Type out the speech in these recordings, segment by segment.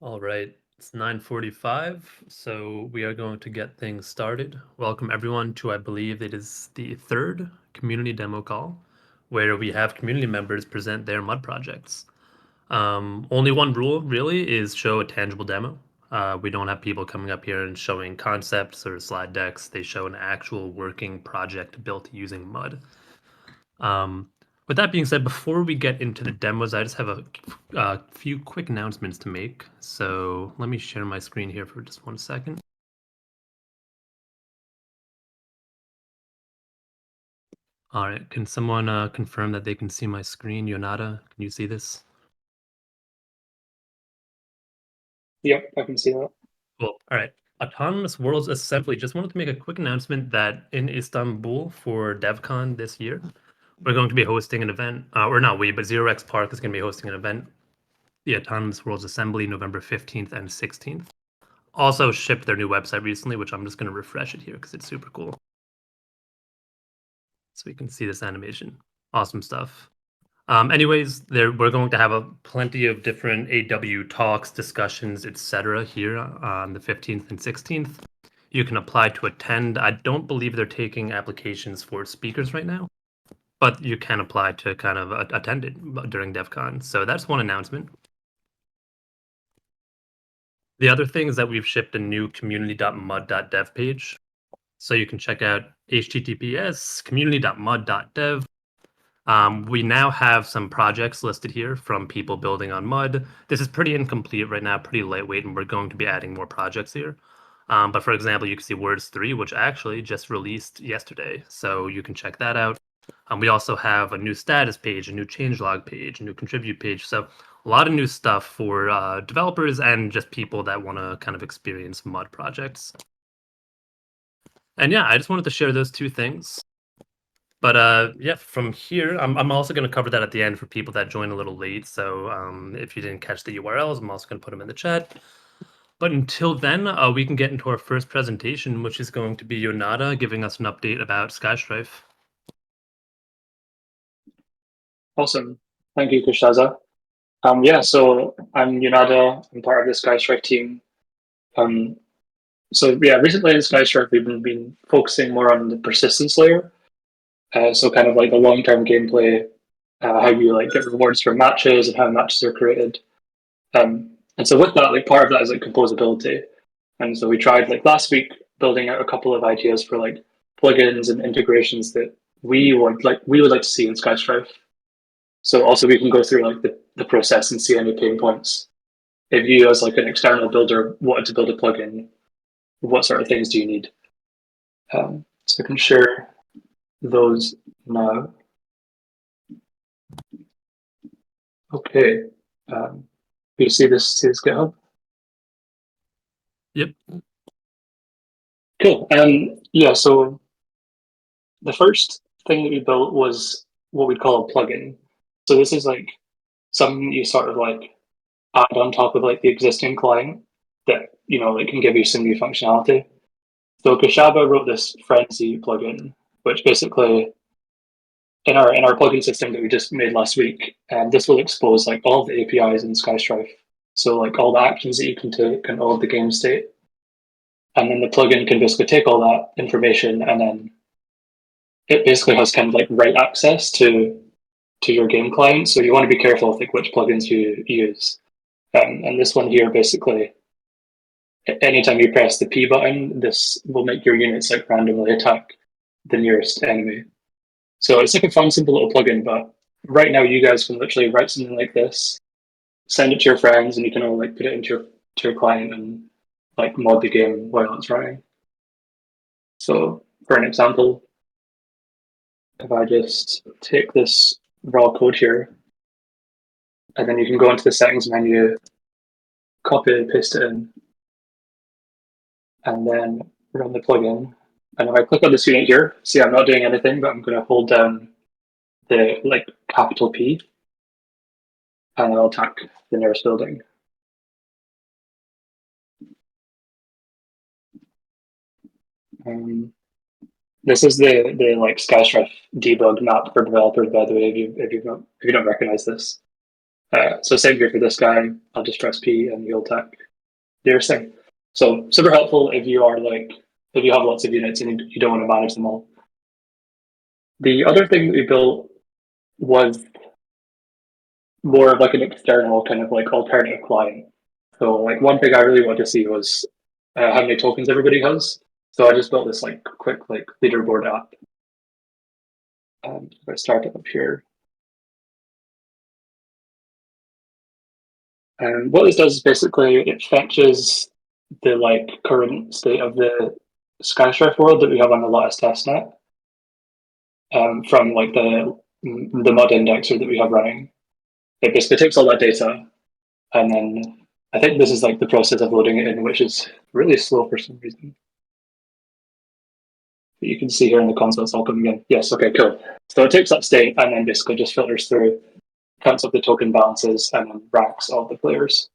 All right, it's 9:45, so we are going to get things started. Welcome everyone to, I believe it is the third community demo call, where we have community members present their mud projects. Only one rule really is show a tangible demo. We don't have people coming up here and showing concepts or slide decks. They show an actual working project built using mud. Um, with that being said, before we get into the demos, I just have a few quick announcements to make. So let me share my screen here for just 1 second. All right, can someone confirm that they can see my screen? Yonata, can you see this? Yep, I can see that. Cool. All right. Autonomous Worlds Assembly just wanted to make a quick announcement that in Istanbul for DevCon this year, we're going to be hosting an event, or not we, but Zero X Park is going to be hosting an event, the Autonomous Worlds Assembly, November 15th and 16th. Also shipped their new website recently, which I'm just going to refresh it here because it's super cool. So we can see this animation. Awesome stuff. Anyways, we're going to have plenty of different AW talks, discussions, etc. here on the 15th and 16th. You can apply to attend. I don't believe they're taking applications for speakers right now, but you can apply to kind of attend it during DevCon. So that's one announcement. The other thing is that we've shipped a new community.mud.dev page. So you can check out https community.mud.dev. We now have some projects listed here from people building on mud. This is pretty incomplete right now, pretty lightweight, and we're going to be adding more projects here. But for example, you can see Words 3, which actually just released yesterday. So you can check that out. We also have a new status page, a new changelog page, a new contribute page. So a lot of new stuff for developers and just people that want to kind of experience mud projects. And yeah, I just wanted to share those two things. But yeah, from here, I'm also going to cover that at the end for people that join a little late. So if you didn't catch the URLs, I'm also going to put them in the chat. But until then, we can get into our first presentation, which is going to be Yonata giving us an update about SkyStrife. Awesome. Thank you, Kushaza. Yeah, so I'm Yunada. I'm part of the SkyStrike team. So yeah, recently in SkyStrike, we've been focusing more on the persistence layer. So kind of like the long-term gameplay, how you like get rewards for matches and how matches are created. And so with that, like part of that is like composability. And so we tried like last week building out a couple of ideas for like plugins and integrations that we would like to see in SkyStrife. So also we can go through like the process and see any pain points. If you as like an external builder wanted to build a plugin, what sort of things do you need? So I can share those now. Okay. You see this GitHub? Yep. Cool. Yeah, so the first thing that we built was what we'd call a plugin. So this is like something you sort of like add on top of like the existing client that like can give you some new functionality. So Kashaba wrote this Frenzy plugin, which basically in our plugin system that we just made last week, and this will expose like all the APIs in SkyStrife. So like all the actions that you can take and all of the game state. And then the plugin can basically take all that information and then it basically has kind of like write access to your game client. So you want to be careful with like which plugins you use. And this one here basically anytime you press the P button, this will make your units like randomly attack the nearest enemy. So it's like a fun, simple little plugin, but right now you guys can literally write something like this, send it to your friends, and you can all like put it into your client and like mod the game while it's running. So for an example, if I just take this raw code here, and then you can go into the settings menu, copy and paste it in, and then run the plugin. And if I click on this unit here, see I'm not doing anything, but I'm going to hold down the like capital P, and I'll attack the nearest building. This is the like SkyStrife debug map for developers, by the way, if you don't recognize this. So same here for this guy. I'll just press P and you'll attack nearest thing. So super helpful if you are like if you have lots of units and you don't want to manage them all. The other thing that we built was more of like an external kind of like alternative client. So like one thing I really wanted to see was how many tokens everybody has. So I just built this like quick like leaderboard app. If I start it up here. And what this does is basically it fetches the like current state of the Skystrife world that we have on the lattice testnet from like the mod indexer that we have running. It basically takes all that data and then I think this is like the process of loading it in, which is really slow for some reason. But you can see here in the console it's all coming in. Yes, okay, cool. So it takes that state and then basically just filters through, counts up the token balances, and then ranks all the players.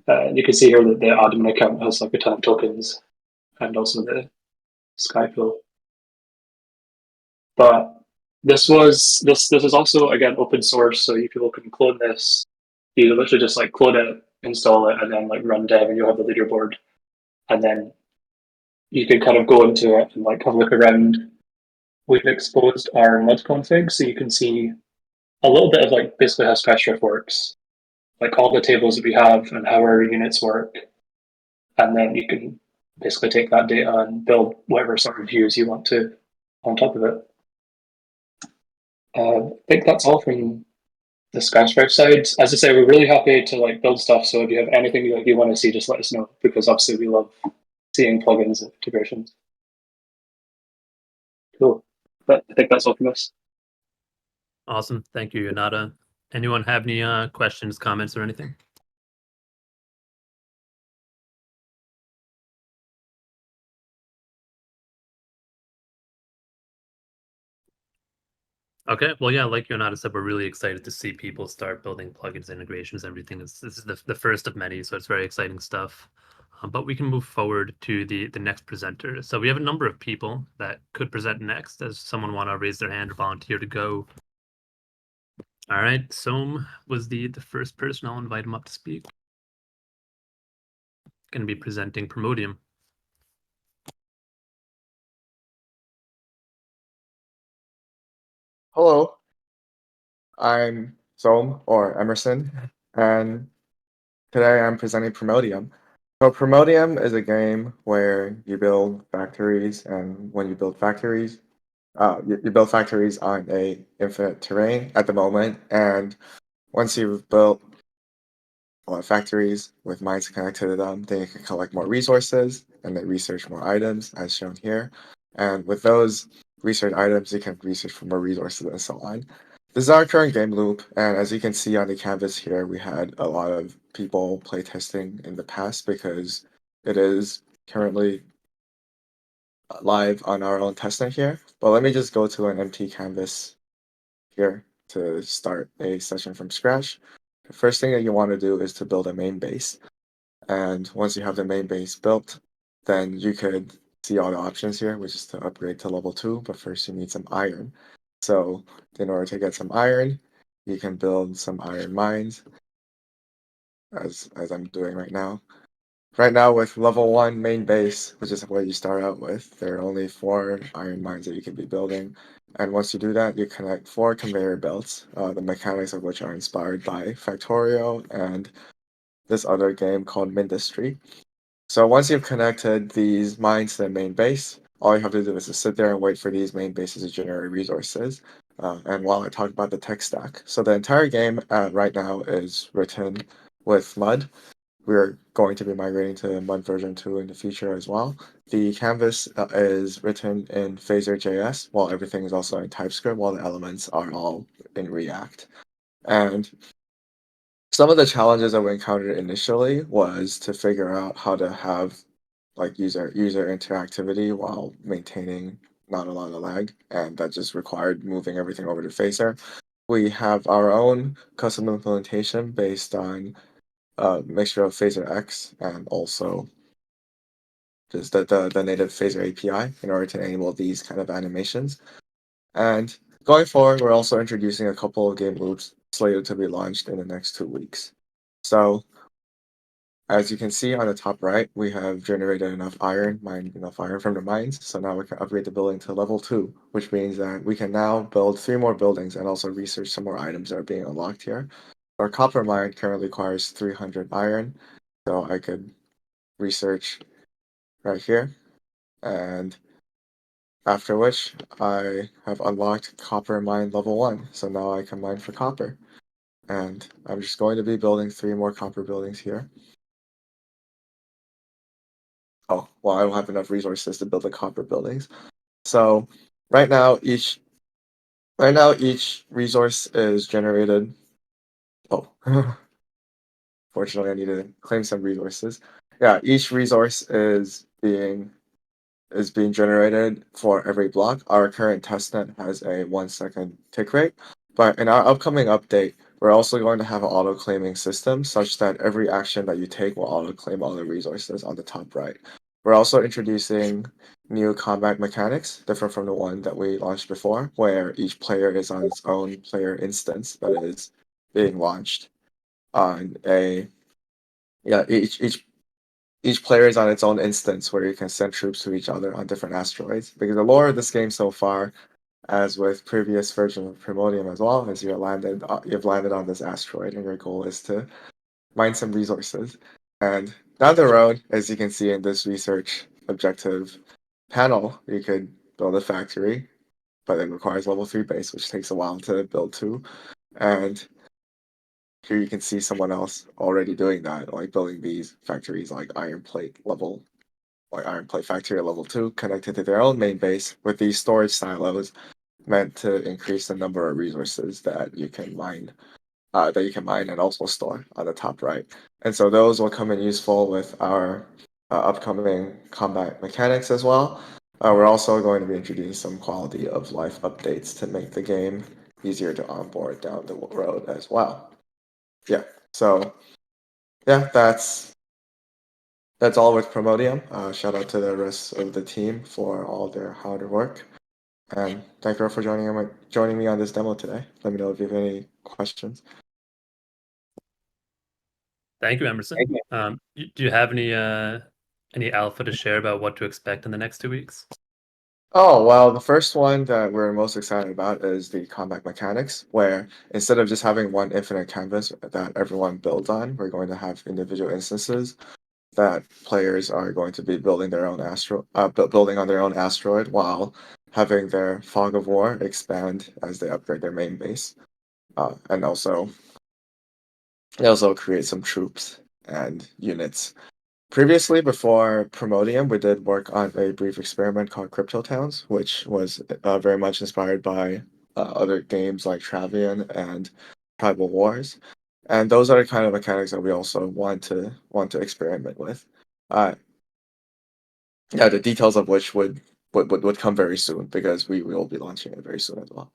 You can see here that the admin account has like a ton of tokens and also the Skypool. But this is also again open source, so you people can clone this. You literally just like clone it, install it, and then like run dev, and you'll have the leaderboard. And then you can kind of go into it and like have a look around. We've exposed our mod config, so you can see a little bit of like basically how Skystrife works, like all the tables that we have and how our units work, and then you can basically take that data and build whatever sort of views you want to on top of it. I think that's all from the Skystripe side. As I say, we're really happy to like build stuff. So if you have anything like you want to see, just let us know because obviously we love seeing plugins and integrations. Cool. But I think that's all from us. Awesome. Thank you, Yonata. Anyone have any questions, comments, or anything? Okay, well, yeah, like Yonata said, we're really excited to see people start building plugins, integrations, everything. This is the first of many, so it's very exciting stuff. But we can move forward to the next presenter. So we have a number of people that could present next. Does someone want to raise their hand or volunteer to go? All right, Soam was the first person. I'll invite him up to speak. Going to be presenting Promodium. Hello, I'm Zom or Emerson, and today I'm presenting Promodium. So Promodium is a game where you build factories, and when you build factories, you build factories on a infinite terrain at the moment, and once you've built a lot of factories with mines connected to them, then you can collect more resources and then research more items, as shown here. And with those research items, you can research for more resources and so on. This is our current game loop, and as you can see on the canvas here, we had a lot of people playtesting in the past because it is currently live on our own testnet here. But let me just go to an empty canvas here to start a session from scratch. The first thing that you want to do is to build a main base. And once you have the main base built, then you could see all the options here, which is to upgrade to level 2, but first you need some iron. So in order to get some iron, you can build some iron mines, as I'm doing right now. Right now with level 1 main base, which is what you start out with, there are only 4 iron mines that you can be building. And once you do that, you connect 4 conveyor belts, the mechanics of which are inspired by Factorio and this other game called Mindustry. So once you've connected these mines to the main base, all you have to do is to sit there and wait for these main bases to generate resources. And while I talk about the tech stack, so the entire game right now is written with Mud. We're going to be migrating to Mud version 2 in the future as well. The canvas is written in Phaser.js, while everything is also in TypeScript, while the elements are all in React. And some of the challenges that we encountered initially was to figure out how to have like user interactivity while maintaining not a lot of lag, and that just required moving everything over to Phaser. We have our own custom implementation based on a mixture of Phaser X and also just the native Phaser API in order to enable these kind of animations. And going forward, we're also introducing a couple of game loops slated to be launched in the next 2 weeks. So as you can see on the top right, we have generated enough iron, mined enough iron from the mines, so now we can upgrade the building to level 2, which means that we can now build 3 more buildings and also research some more items that are being unlocked here. Our copper mine currently requires 300 iron, so I could research right here, and after which I have unlocked copper mine level 1, so now I can mine for copper. And I'm just going to be building 3 more copper buildings here. Oh, well, I don't have enough resources to build the copper buildings. So right now each resource is generated. Oh, fortunately I need to claim some resources. Yeah, each resource is being generated for every block. Our current testnet has a 1-second tick rate, but in our upcoming update, we're also going to have an auto-claiming system such that every action that you take will auto-claim all the resources on the top right. We're also introducing new combat mechanics, different from the one that we launched before, where each player is on its own player instance that is being launched on a each player is on its own instance where you can send troops to each other on different asteroids. Because the lore of this game so far, as with previous versions of Primodium as well, is you've landed on this asteroid and your goal is to mine some resources. And down the road, as you can see in this research objective panel, you could build a factory, but it requires level 3 base, which takes a while to build to. And here you can see someone else already doing that, like building these factories like Iron Plate Factory at level 2, connected to their own main base with these storage silos meant to increase the number of resources that you can mine and also store on the top right. And so those will come in useful with our upcoming combat mechanics as well. We're also going to be introducing some quality of life updates to make the game easier to onboard down the road as well. Yeah, so yeah, that's all with Promodium. Shout out to the rest of the team for all their hard work. And thank you all for joining me on this demo today. Let me know if you have any questions. Thank you, Emerson. Do you have any alpha to share about what to expect in the next 2 weeks? Oh, well, the first one that we're most excited about is the combat mechanics, where instead of just having one infinite canvas that everyone builds on, we're going to have individual instances that players are going to be building their own building on their own asteroid while having their fog of war expand as they upgrade their main base, and also create some troops and units. Previously, before Promodium, we did work on a brief experiment called Crypto Towns, which was very much inspired by other games like Travian and Tribal Wars. And those are the kind of mechanics that we also want to experiment with. Uh, yeah, the details of which would come very soon because we will be launching it very soon as well.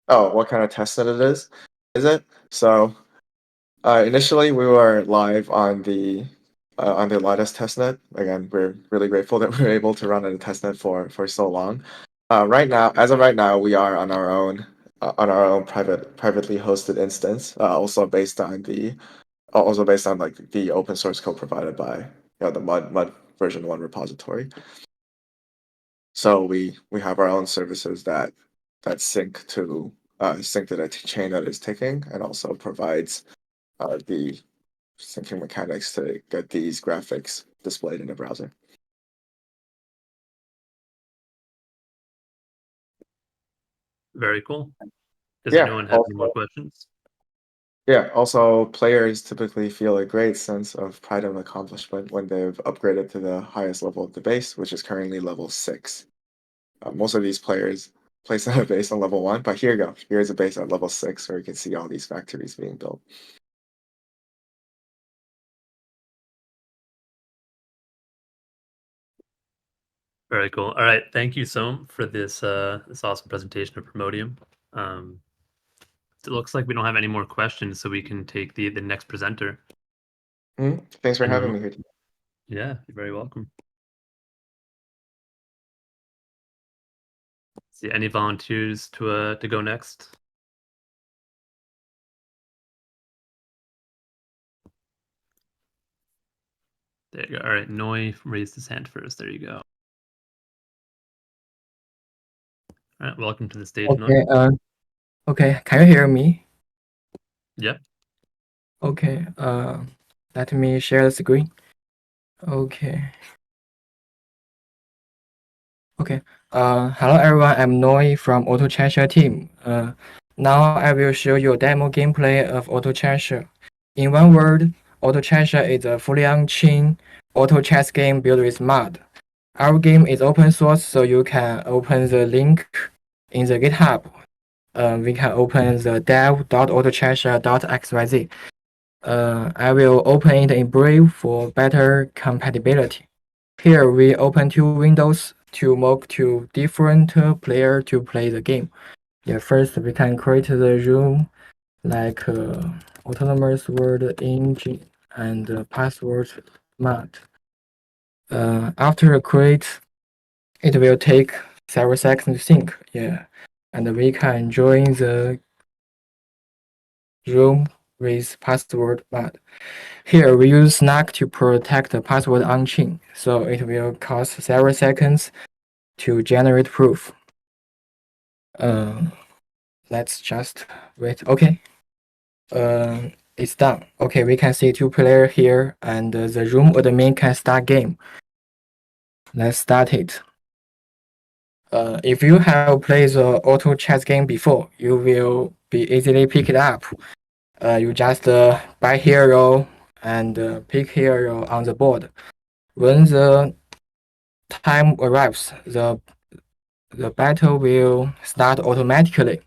Oh, what kind of testnet it is? Is it? So initially, we were live on the Lattice testnet. Again, we're really grateful that we were able to run on a testnet for so long. As of right now, we are on our own privately hosted instance, also based on like the open source code provided by the Mud version 1 repository. So we have our own services that sync to the chain that is ticking, and also provides the syncing mechanics to get these graphics displayed in the browser. Very cool. Does Yeah, anyone have any more questions? Yeah, also players typically feel a great sense of pride and accomplishment when they've upgraded to the highest level of the base, which is currently level 6. Most of these players place a base on level 1, but here you go. Here's a base at level 6 where you can see all these factories being built. Very cool. All right, thank you, Soam, for this this awesome presentation of Promodium. It looks like we don't have any more questions, so we can take the next presenter. Thanks for having me here. Yeah, you're very welcome. See any volunteers to go next? There you go. All right, Noi raised his hand first. There you go. All right, welcome to the stage, Noi. Okay, okay, can you hear me? Yep. Okay, let me share the screen. Okay. Okay, hello everyone, I'm Noi from Auto Cheshire team. Now I will show you a demo gameplay of Auto Cheshire. In one word, Auto Cheshire is a fully on-chain auto chess game built with mod. Our game is open source, so you can open the link in the GitHub. We can open the dev.autocheshire.xyz. I will open it in brief for better compatibility. Here we open two windows to move to different player to play the game. Yeah, first we can create the room like autonomous word engine and password mod. After create, it will take several seconds to sync. Yeah, and we can join the room with password mod. Here we use snark to protect the password on-chain, so it will cost several seconds to generate proof. Let's just wait. Okay. It's done. Okay, we can see two player here, and the room admin can start game. Let's start it. If you have played the auto chess game before, you will be easily pick it up. You just buy hero and pick hero on the board. When the time arrives, the battle will start automatically.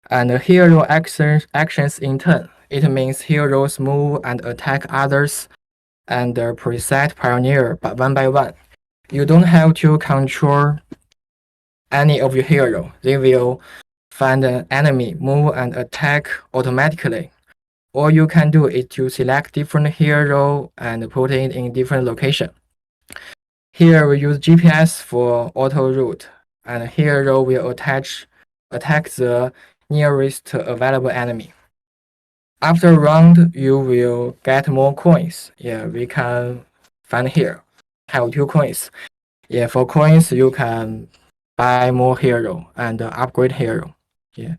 And hero actions in turn. It means heroes move and attack others and preset pioneer but one by one. You don't have to control any of your hero. They will find an enemy, move and attack automatically. All you can do is to select different hero and put it in different location. Here we use GPS for auto route, and hero will attack the nearest available enemy. After a round, you will get more coins. Yeah, we can find here. Have 2 coins. Yeah, for coins you can buy more hero and upgrade hero. Yeah,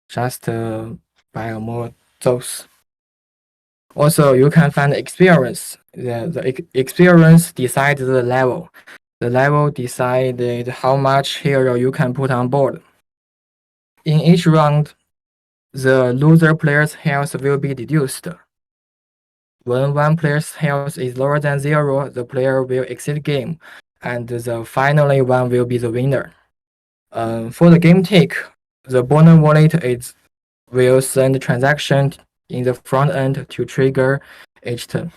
just buy more those. Also, you can find experience. The experience decides the level. The level decided how much hero you can put on board. In each round, the loser player's health will be reduced. When one player's health is lower than 0, the player will exit game, and the finally one will be the winner. For the game tick, the bonus wallet will send transaction in the front end to trigger each turn.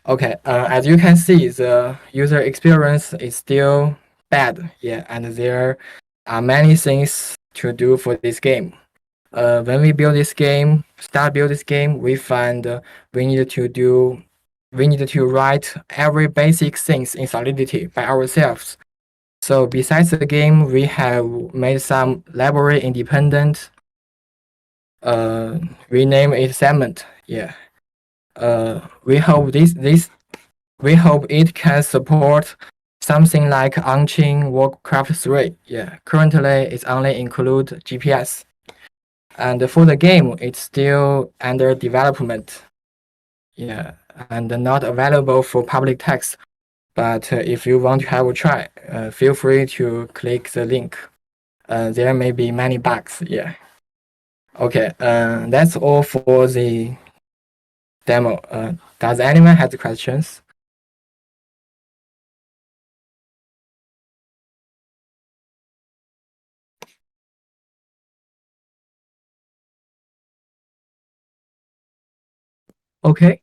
Okay, as you can see, the user experience is still bad. Yeah, and there are many things to do for this game. When we start build this game, we find we need to write every basic things in Solidity by ourselves. So besides the game, we have made some library independent. We name it segment. Yeah. We hope we hope it can support something like on-chain Warcraft 3. Yeah. Currently, it only include GPS. And for the game, it's still under development. Yeah, and not available for public text. But if you want to have a try, feel free to click the link. There may be many bugs. Yeah. Okay. That's all for the demo. Does anyone have questions? Okay.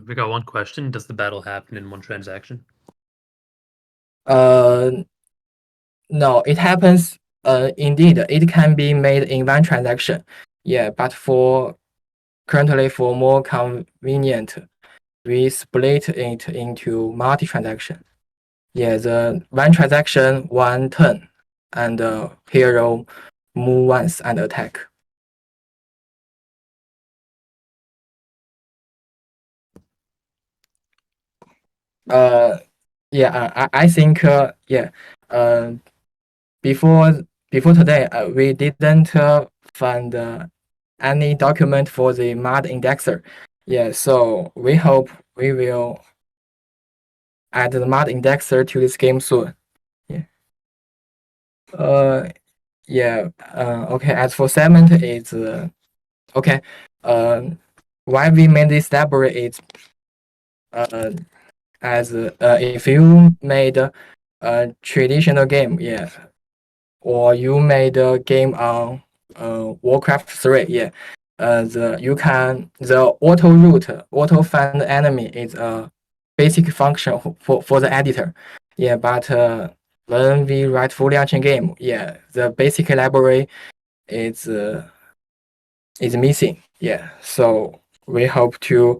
We got one question. Does the battle happen in one transaction? No, it happens. Indeed, it can be made in one transaction. Yeah, but currently for more convenient, we split it into multi-transaction. Yeah, the one transaction, one turn, and hero move once and attack. I think before today we didn't find any document for the mod indexer. Yeah, so we hope we will add the mod indexer to this game soon. Yeah. Okay. As for segment, it's okay. Why we made this library is as if you made a traditional game, yeah, or you made a game on Warcraft 3, yeah, the auto root, auto find enemy is a basic function for the editor, yeah. But when we write fully on-chain game, yeah, the basic library is missing, yeah. So we hope that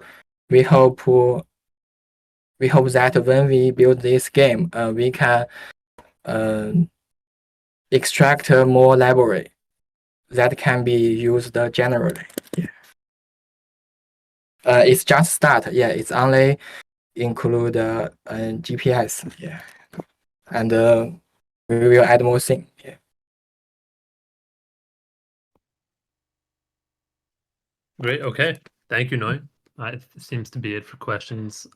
when we build this game, we can extract more library that can be used generally. Yeah. It's just start. Yeah, it's only include GPS. Yeah, and we will add more things. Yeah. Great. Okay. Thank you, Noi. It seems to be it for questions.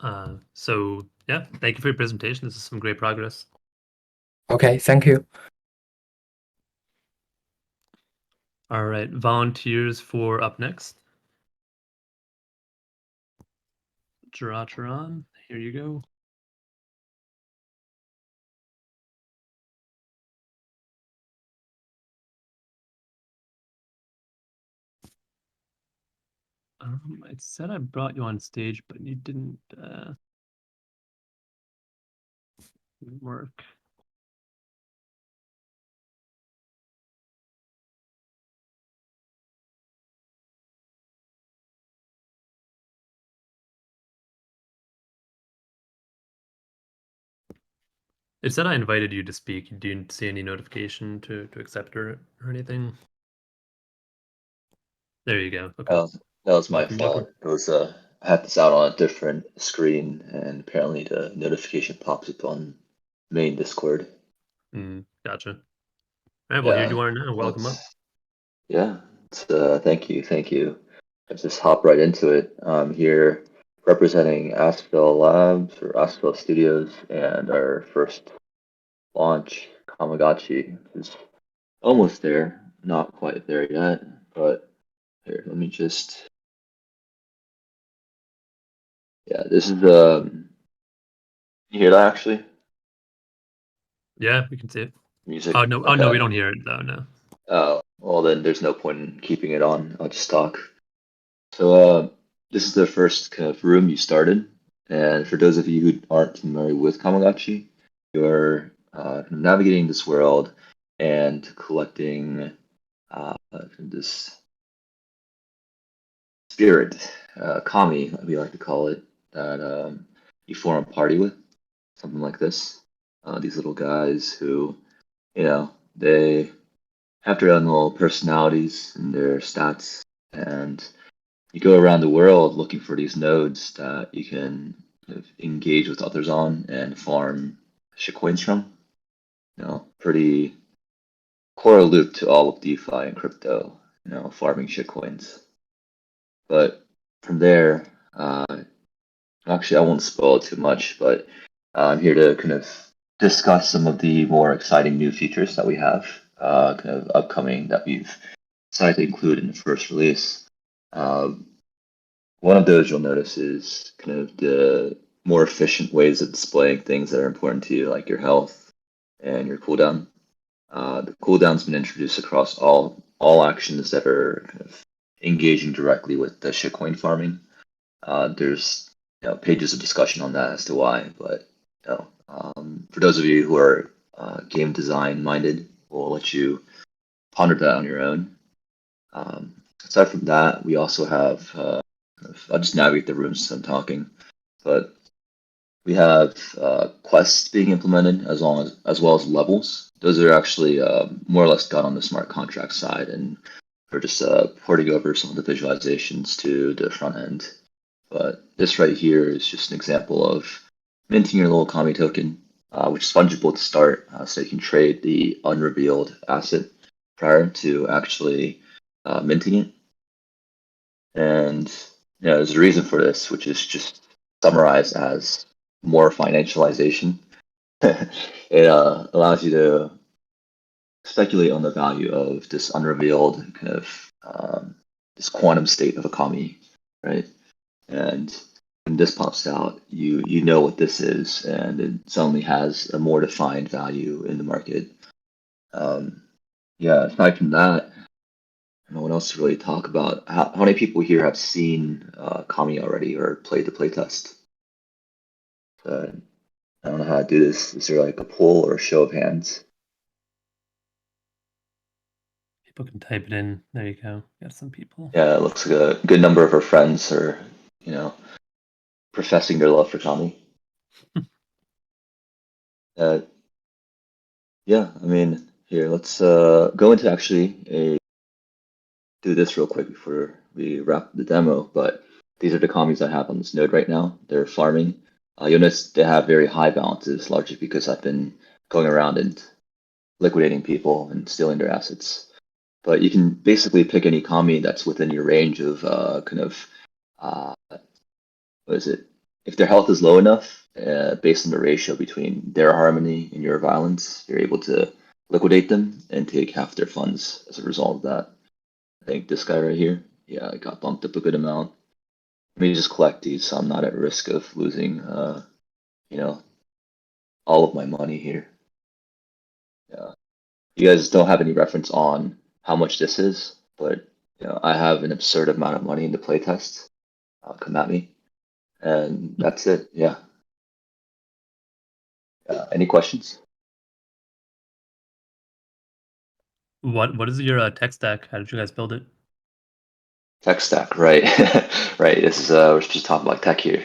So yeah, thank you for your presentation. This is some great progress. Okay. Thank you. All right, volunteers for up next. Jiracharan, here you go. It said I brought you on stage, but you didn't work. It said I invited you to speak. Do you see any notification to accept or anything? There you go. Okay. That was my Welcome, fault. It was I had this out on a different screen, and apparently the notification pops up on main Discord. Gotcha. All right. Well, here you are now. Welcome Let's- up. Yeah. Thank you. Let's just hop right into it. I'm here representing Asphill Labs or Asphill Studios and our first launch, Kamagachi, which is almost there. Not quite there yet, but here, let me just. Yeah, this is You hear that actually? Yeah, we can see it. Music. Oh no! Okay. Oh no, we don't hear it though. No. Oh, well then there's no point in keeping it on. I'll just talk. So this is the first kind of room you started, and for those of you who aren't familiar with Kamagachi, you're navigating this world and collecting this spirit, kami, we like to call it, that you form a party with, something like this. These little guys who, they have their own little personalities and their stats, and you go around the world looking for these nodes that you can kind of engage with others on and farm shitcoins from. Pretty core loop to all of DeFi and crypto, farming shitcoins. But from there, actually, I won't spoil too much, but I'm here to kind of discuss some of the more exciting new features that we have kind of upcoming that we've decided to include in the first release. One of those you'll notice is kind of the more efficient ways of displaying things that are important to you, like your health and your cooldown. The cooldown's been introduced across all actions that are kind of engaging directly with the shitcoin farming. There's pages of discussion on that as to why, but for those of you who are game design minded, we'll let you ponder that on your own. Aside from that, we also have I'll just navigate the room since I'm talking. but we have quests being implemented as well as levels. Those are actually more or less done on the smart contract side, and we're just porting over some of the visualizations to the front end. But this right here is just an example of minting your little Kami token, which is fungible to start, so you can trade the unrevealed asset prior to actually minting it. And there's a reason for this, which is just summarized as more financialization. It allows you to speculate on the value of this unrevealed kind of this quantum state of a Kami, right? And when this pops out, you know what this is, and it suddenly has a more defined value in the market. Aside from that, I don't know what else to really talk about. How many people here have seen Kami already or played the playtest? I don't know how to do this. Is there like a poll or a show of hands? People can type it in. There you go. Got some people. Yeah, it looks like a good number of our friends are, professing their love for Kami. Here, let's go into actually do this real quick before we wrap the demo. But these are the Kamis I have on this node right now. They're farming. You'll notice they have very high balances, largely because I've been going around and liquidating people and stealing their assets. But you can basically pick any Kami that's within your range of what is it? If their health is low enough, based on the ratio between their harmony and your violence, you're able to liquidate them and take half their funds as a result of that. I think this guy right here, yeah, I got bumped up a good amount. Let me just collect these so I'm not at risk of losing, all of my money here. Yeah. You guys don't have any reference on how much this is, but I have an absurd amount of money in the playtest. Come at me. And that's it. Yeah. Any questions? What is your tech stack? How did you guys build it? Tech stack, right? Right. This is we're just talking about tech here.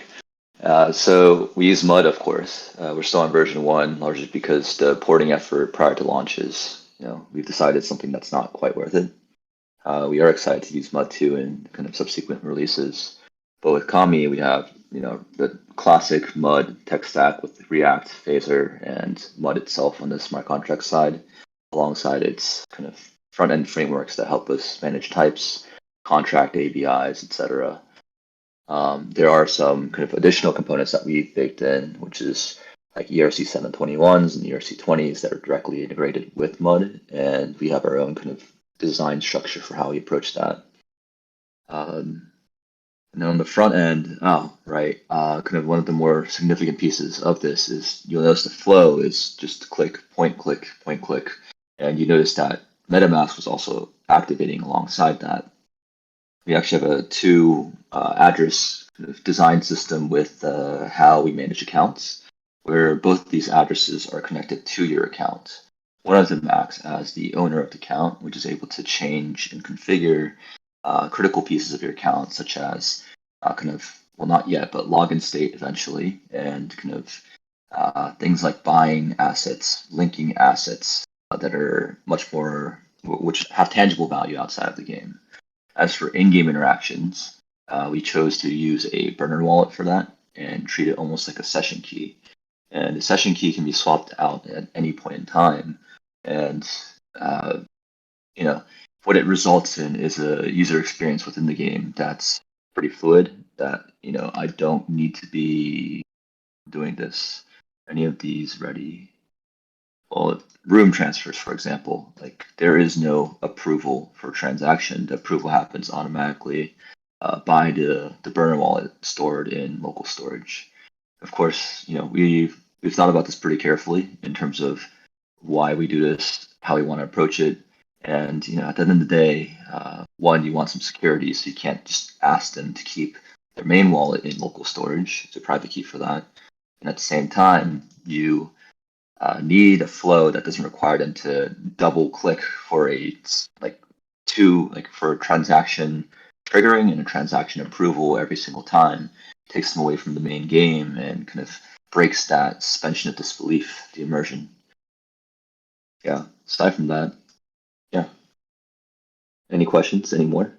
So we use Mud, of course. We're still on version 1, largely because the porting effort prior to launch is, we've decided something that's not quite worth it. We are excited to use Mud 2 in kind of subsequent releases. But with Kami, we have, the classic Mud tech stack with React, Phaser, and Mud itself on the smart contract side, alongside its kind of front-end frameworks that help us manage types, contract ABIs, etc. There are some kind of additional components that we've baked in, which is like ERC 721s and ERC 20s that are directly integrated with Mud, and we have our own kind of design structure for how we approach that. And then on the front end, kind of one of the more significant pieces of this is you'll notice the flow is just click, point, click, point, click. And you notice that MetaMask was also activating alongside that. We actually have a two address design system with how we manage accounts, where both these addresses are connected to your account. One of them acts as the owner of the account, which is able to change and configure critical pieces of your account, such as not yet, but login state eventually, and kind of things like buying assets, linking assets that are much more, which have tangible value outside of the game. As for in-game interactions, we chose to use a burner wallet for that and treat it almost like a session key. And the session key can be swapped out at any point in time. And, what it results in is a user experience within the game that's pretty fluid, that, I don't need to be doing any of these ready. Well, room transfers, for example, like there is no approval for transaction. The approval happens automatically by the burner wallet stored in local storage. Of course, we've thought about this pretty carefully in terms of why we do this, how we want to approach it. And at the end of the day, one, you want some security, so you can't just ask them to keep their main wallet in local storage. It's a private key for that. And at the same time, you need a flow that doesn't require them to double click for for transaction triggering and a transaction approval every single time. takes them away from the main game and kind of breaks that suspension of disbelief, the immersion. Yeah. Aside from that, yeah. Any questions? Any more?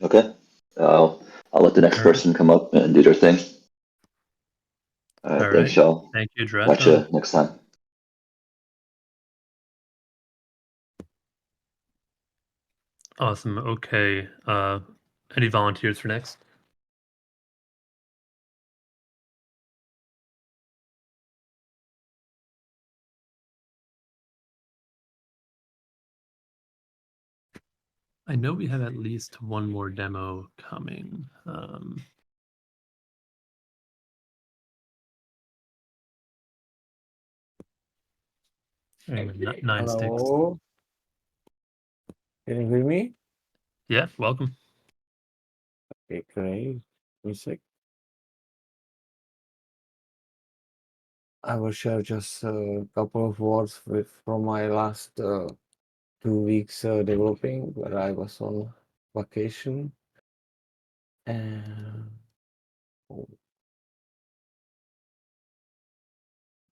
Okay. I'll let the next All right. person come up and do their thing. All right. All Thanks, right. y'all. Thank you, Catch you Dresham. next time. Awesome. Okay. Any volunteers for next? I know we have at least one more demo coming. Nine sticks. Hello. Can you hear me? Yeah, welcome. Okay, great. Music. I will share just a couple of words from my last 2 weeks developing, where I was on vacation. And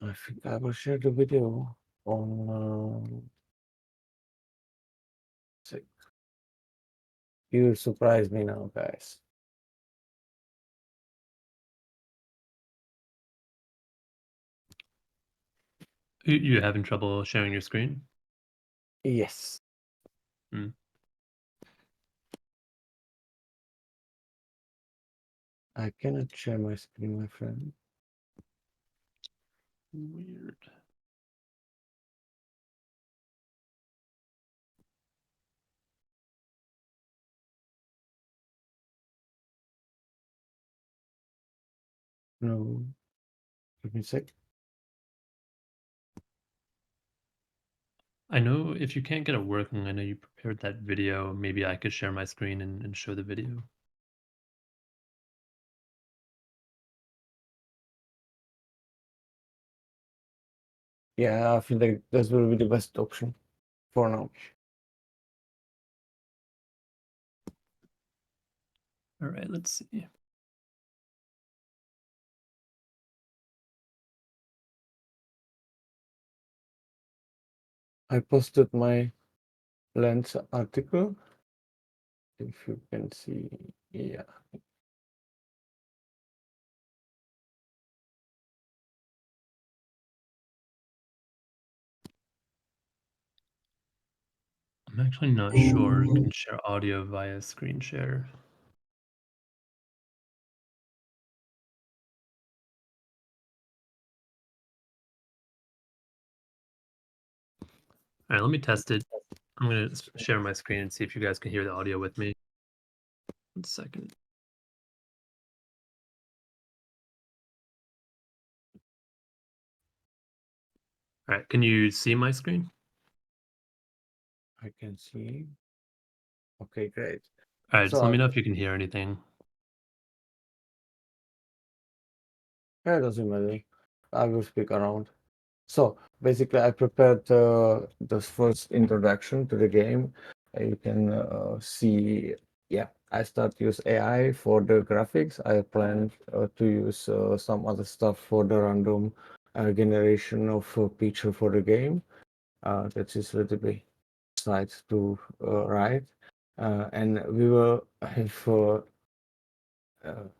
I think I will share the video on. You will surprise me now, guys. You having trouble sharing your screen? Yes. Hmm. I cannot share my screen, my friend. Weird. No. Give me a sec. I know if you can't get it working, I know you prepared that video. Maybe I could share my screen and show the video. Yeah, I feel like this will be the best option for now. All right, let's see. I posted my Lens article. If you can see, yeah. I'm actually not sure I can share audio via screen share. All right, let me test it. I'm going to share my screen and see if you guys can hear the audio with me. 1 second. All right, can you see my screen? I can see. Okay, great. All right, just let me So know if you can hear anything. yeah, it doesn't matter. I will speak around. So basically, I prepared this first introduction to the game. You can see, yeah, I start use AI for the graphics. I plan to use some other stuff for the random generation of picture for the game. That is a little bit side to write, and we will have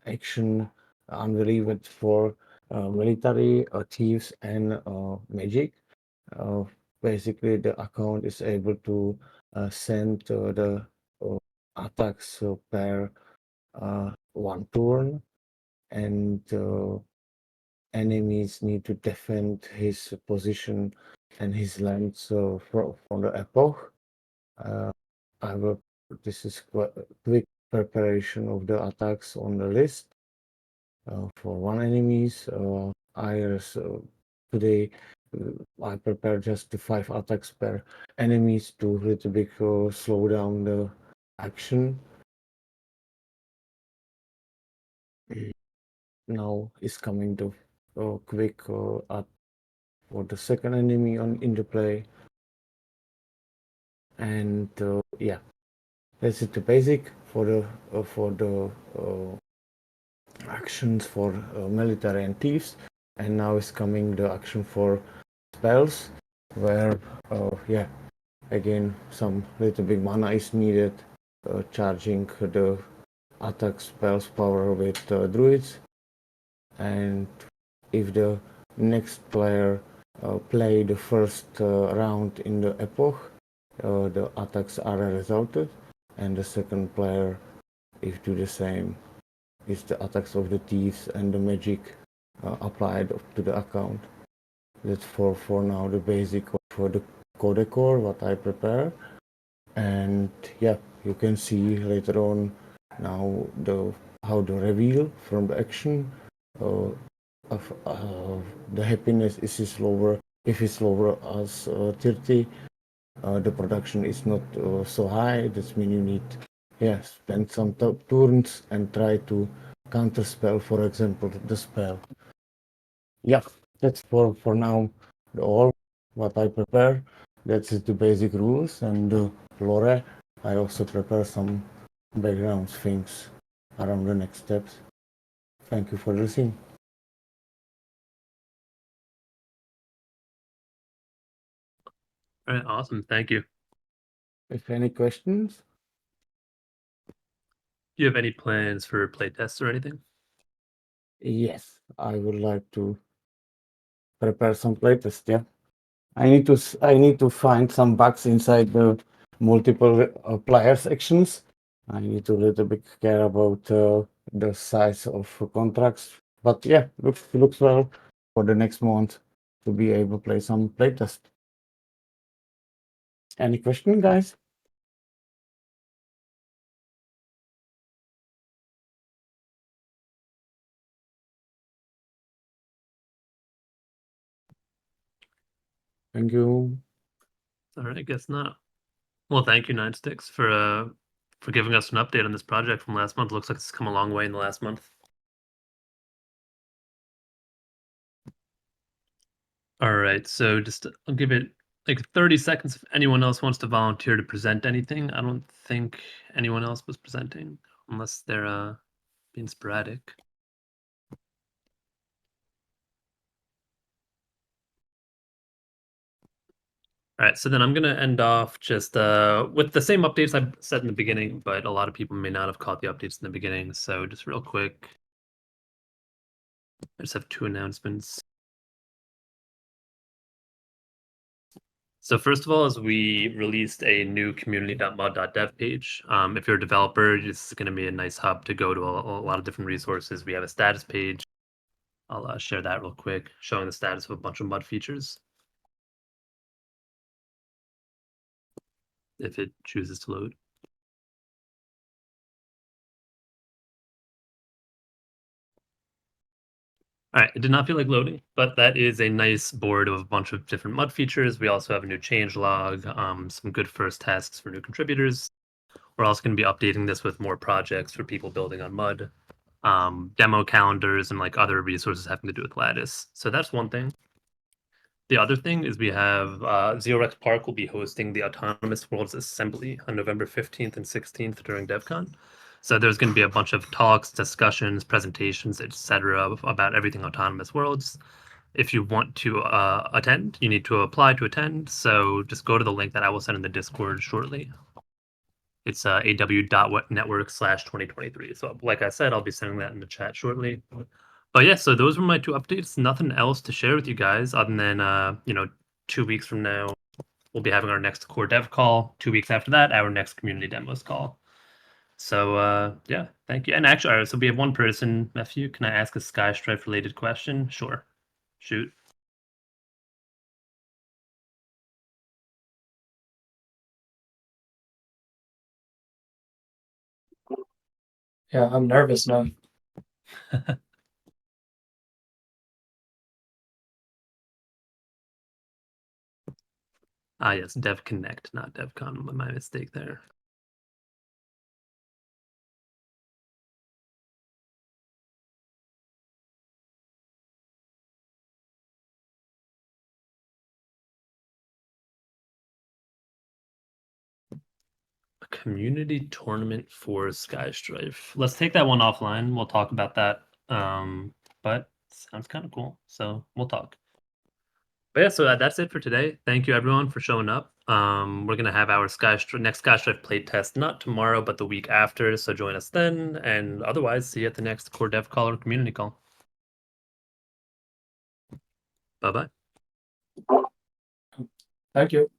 action unrelated for military, thieves, and magic. Uh, Basically, the account is able to send the attacks per one turn, and enemies need to defend his position and his land from the epoch. I will. This is quick preparation of the attacks on the list for one enemies. Today I prepared just the 5 attacks per enemies to little bit slow down the action. Now is coming to quick for the second enemy on in the play. And yeah, that's it. The basic for the actions for military and thieves. And now is coming the action for spells, where yeah, again some little bit mana is needed, charging the attack spells power with druids. And if the next player play the first round in the epoch, the attacks are resulted, and the second player, if do the same, is the attacks of the thieves and the magic applied to the account. That's for now the basic for the codecor what I prepare. And yeah, you can see later on now how the reveal from the action of the happiness is lower. If it's lower as 30, the production is not so high. That means you need spend some turns and try to counter spell, for example, the spell. Yeah, that's for now all what I prepare. That's the basic rules, and lore. I also prepare some background things around the next steps. Thank you for listening. All right, awesome. Thank you. If any questions, Do you have any plans for playtests or anything? yes, I would like to prepare some playtest. Yeah, I need to find some bugs inside the multiple players actions. I need to little bit care about the size of contracts. But yeah, looks well for the next month to be able to play some playtest. Any question, guys? Thank you. All right, I guess not. Well, thank you, Nine Sticks, for giving us an update on this project from last month. Looks like it's come a long way in the last month. All right, so just I'll give it like 30 seconds if anyone else wants to volunteer to present anything. I don't think anyone else was presenting unless they're being sporadic. All right, so then I'm gonna end off just with the same updates I said in the beginning, but a lot of people may not have caught the updates in the beginning. So just real quick, I just have 2 announcements. So first of all, is we released a new community.mod.dev page. If you're a developer, this is going to be a nice hub to go to a lot of different resources. We have a status page. I'll share that real quick, showing the status of a bunch of mud features. If it chooses to load. All right, it did not feel like loading, but that is a nice board of a bunch of different mud features. We also have a new change log, some good first tasks for new contributors. We're also going to be updating this with more projects for people building on mud, demo calendars, and like other resources having to do with Lattice. So that's one thing. The other thing is we have ZeroX Park will be hosting the Autonomous Worlds Assembly on November 15th and 16th during DevCon. So there's going to be a bunch of talks, discussions, presentations, etc. about everything Autonomous Worlds. If you want to attend, you need to apply to attend. So just go to the link that I will send in the Discord shortly. It's aw.network/2023. So like I said, I'll be sending that in the chat shortly. But yeah, so those were my 2 updates. Nothing else to share with you guys other than 2 weeks from now, we'll be having our next core dev call. 2 weeks after that, our next community demos call. So yeah, thank you. And actually, all right, so we have one person. Matthew, can I ask a Skystrife related question? Sure. Shoot. Yeah, I'm nervous now. Ah, yes, Dev Connect, not DevCon. My mistake there. A community tournament for Sky Strife. Let's take that one offline. We'll talk about that. But sounds kind of cool. So we'll talk. But yeah, so that's it for today. Thank you everyone for showing up. We're gonna have our next Sky Strife playtest not tomorrow, but the week after. So join us then. And otherwise, see you at the next Core Dev Call or community call. Bye bye. Thank you.